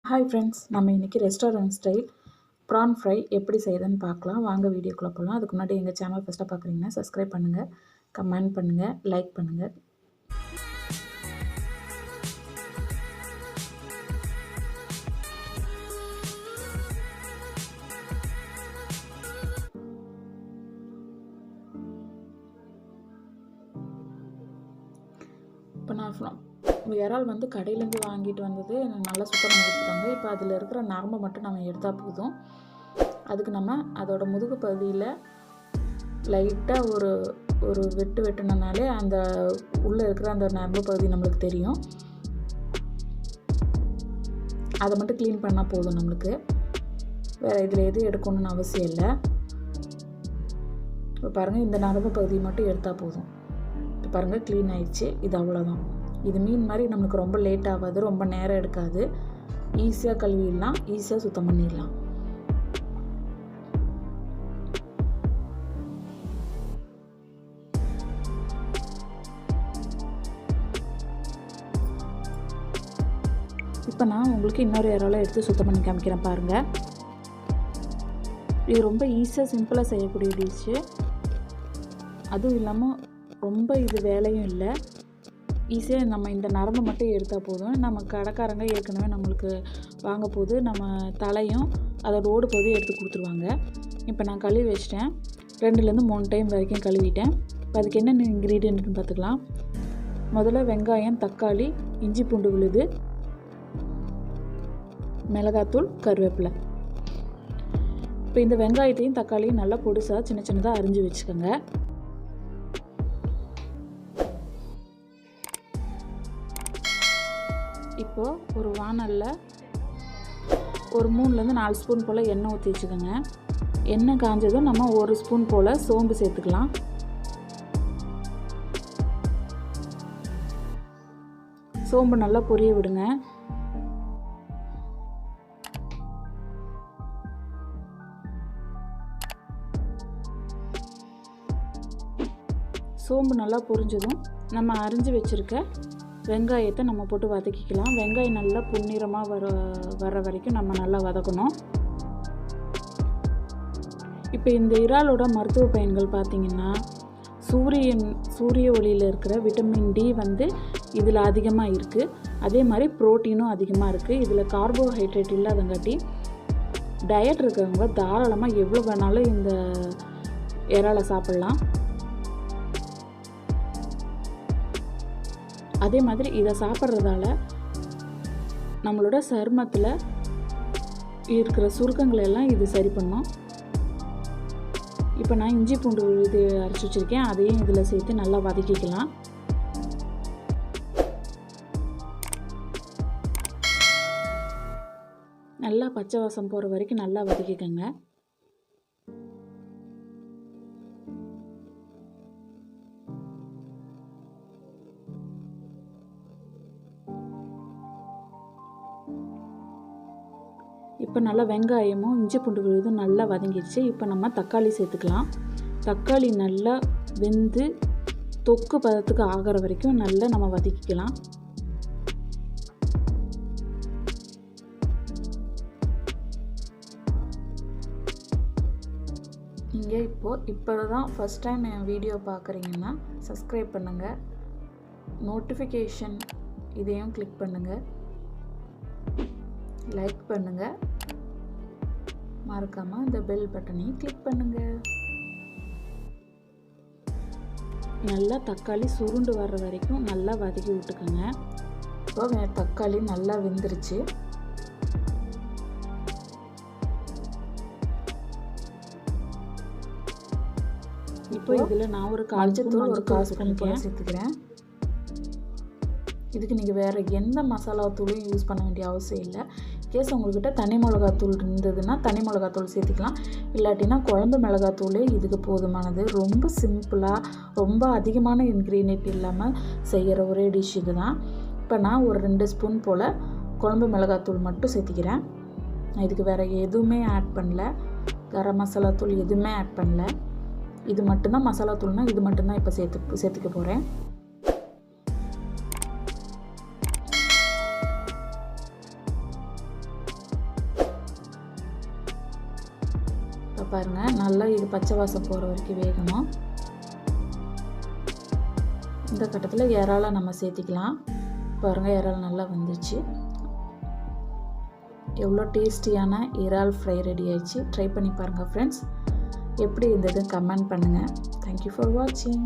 Hi friends, நம்ம இன்றைக்கி restaurant style PRAN fry எப்படி செய்யுதுன்னு பார்க்கலாம். வாங்க வீடியோக்குள்ளே போகலாம். அதுக்கு முன்னாடி எங்கள் சேனல் ஃபஸ்ட்டாக பார்க்குறீங்கன்னா சப்ஸ்கிரைப் பண்ணுங்கள், கமெண்ட் பண்ணுங்கள், லைக் பண்ணுங்கள். இப்போ நான் இறால் வந்து கடையிலேருந்து வாங்கிட்டு வந்தது நல்லா சுத்தம் பண்ணி கொடுத்துட்டாங்க. இப்போ அதில் இருக்கிற நரம்பை மட்டும் நம்ம எடுத்தால் போதும். அதுக்கு நம்ம அதோட முதுகு பகுதியில் லைட்டாக ஒரு வெட்டினனாலே அந்த உள்ளே இருக்கிற அந்த நரம்பு பகுதி நம்மளுக்கு தெரியும். அதை மட்டும் க்ளீன் பண்ணால் போதும் நம்மளுக்கு. வேறு இதில் எதுவும் எடுக்கணும்னு அவசியம் இல்லை. இப்போ பாருங்கள், இந்த நரம்பு பகுதி மட்டும் எடுத்தால் போதும். இப்போ பாருங்கள், க்ளீன் ஆயிடுச்சு. இது அவ்வளோதான். இது மீன் மாதிரி நம்மளுக்கு ரொம்ப லேட் ஆகாது, ரொம்ப நேரம் எடுக்காது. ஈஸியாக கழுவிடலாம், ஈஸியாக சுத்தம் பண்ணிடலாம். இப்போ நான் உங்களுக்கு இன்னொரு இறாலை எடுத்து சுத்தம் பண்ணி காமிக்கிறேன் பாருங்கள். இது ரொம்ப ஈஸியாக சிம்பிளாக செய்யக்கூடிய டிஷ்ஷு. அதுவும் இல்லாமல் ரொம்ப இது வேலையும் இல்லை. ஈஸியாக நம்ம இந்த நரம்பை மட்டும் எடுத்தால் போதும். நம்ம கடைக்காரங்க ஏற்கனவே நம்மளுக்கு வாங்க போது நம்ம தலையும் அதோட ஓடு பகுதியும் எடுத்து கொடுத்துருவாங்க. இப்போ நான் கழுவி வச்சிட்டேன். 2-3 டைம் வரைக்கும் கழுவிட்டேன். இப்போ அதுக்கு என்னென்ன இன்க்ரீடியன்ட்னு பார்த்துக்கலாம். முதல்ல வெங்காயம், தக்காளி, இஞ்சி பூண்டு விழுது, மிளகாத்தூள், கருவேப்பிலை. இப்போ இந்த வெங்காயத்தையும் தக்காளியும் நல்லா பொடிசாக சின்ன சின்னதாக அரிஞ்சு வச்சுக்கோங்க. இப்போது ஒரு வானலில் ஒரு 3-4 ஸ்பூன் போல் எண்ணெய் ஊற்றி வச்சுக்கோங்க. எண்ணெய் காஞ்சதும் நம்ம 1 ஸ்பூன் போல் சோம்பு சேர்த்துக்கலாம். சோம்பு நல்லா பொரிய விடுங்க. சோம்பு நல்லா பொரிஞ்சதும் நம்ம அரிஞ்சு வச்சுருக்க வெங்காயத்தை நம்ம போட்டு வதக்கிக்கலாம். வெங்காயம் நல்லா பொன்னிறமாக வர வரைக்கும் நம்ம நல்லா வதக்கணும். இப்போ இந்த இறாலோட மருத்துவ பயன்கள் பார்த்திங்கன்னா, சூரிய ஒளியில் இருக்கிற விட்டமின் டி வந்து இதில் அதிகமாக இருக்குது. அதே மாதிரி ப்ரோட்டீனும் அதிகமாக இருக்குது. இதில் கார்போஹைட்ரேட் இல்லாதங்காட்டி டயட் இருக்கிறவங்க தாராளமாக எவ்வளோ வேணாலும் இந்த இறாலை சாப்பிட்லாம். அதே மாதிரி இதை சாப்பிட்றதால நம்மளோட சருமத்தில் இருக்கிற சுருக்கங்களை எல்லாம் இது சரி பண்ணும். இப்போ நான் இஞ்சி பூண்டு இது அரைச்சி வச்சுருக்கேன். அதையும் இதில் சேர்த்து நல்லா வதக்கிக்கலாம். நல்லா பச்சை வாசம் போகிற வரைக்கும் நல்லா வதக்கிக்கோங்க. இப்போ நல்லா வெங்காயமும் இஞ்சி பூண்டு விழுதும் நல்லா வதங்கிடுச்சு. இப்போ நம்ம தக்காளி சேர்த்துக்கலாம். தக்காளி நல்லா வெந்து தொக்கு பதத்துக்கு ஆகிற வரைக்கும் நல்லா நம்ம வதக்கிக்கலாம். நீங்கள் இப்போ தான் ஃபஸ்ட் டைம் என் வீடியோ பார்க்குறீங்கன்னா சப்ஸ்கிரைப் பண்ணுங்கள், நோட்டிஃபிகேஷன் இதையும் கிளிக் பண்ணுங்கள், லைக் பண்ணுங்கள், மறக்காமல் இந்த பெல் பட்டனையும் கிளிக் பண்ணுங்கள். நல்லா தக்காளி சுருண்டு வர்ற வரைக்கும் நல்லா வதக்கி விட்டுக்கோங்க. இப்போ தக்காளி நல்லா வெந்துருச்சு. இப்போ இதில் நான் ஒரு கால் ஸ்பூன் போல் சேர்த்துக்கிறேன். இதுக்கு நீங்கள் வேறு எந்த மசாலா தூளும் யூஸ் பண்ண வேண்டிய அவசியம் இல்லை. கேஸ் உங்கள்கிட்ட தனி மிளகாத்தூள் இருந்ததுன்னா தனி மிளகாத்தூள் சேர்த்துக்கலாம். இல்லாட்டினா குழம்பு மிளகாத்தூளே இதுக்கு போதுமானது. ரொம்ப சிம்பிளாக ரொம்ப அதிகமான இன்க்ரீடியன்ட் இல்லாமல் செய்கிற ஒரே டிஷ் இது தான். இப்போ நான் ஒரு 2 ஸ்பூன் போல் குழம்பு மிளகாத்தூள் மட்டும் சேர்த்திக்கிறேன். நான் இதுக்கு வேறு எதுவுமே ஆட் பண்ணல. கரம் மசாலா தூள் எதுவுமே ஆட் பண்ணல. இது மட்டும்தான் மசாலா தூள்னால் இது மட்டும்தான் இப்போ சேர்த்துக்க போகிறேன். பாருங்கள், நல்லா இது பச்சை வாசம் போகிற வரைக்கும் வேகணும். இந்த கட்டத்தில் இறாலை நம்ம சேர்த்திக்கலாம். பாருங்கள், இறால் நல்லா வந்துச்சு. எவ்வளோ டேஸ்டியான இறால் ஃப்ரை ரெடி ஆயிடுச்சு. ட்ரை பண்ணி பாருங்கள் ஃப்ரெண்ட்ஸ். எப்படி இருந்தது கமெண்ட் பண்ணுங்கள். தேங்க்யூ ஃபார் வாட்சிங்.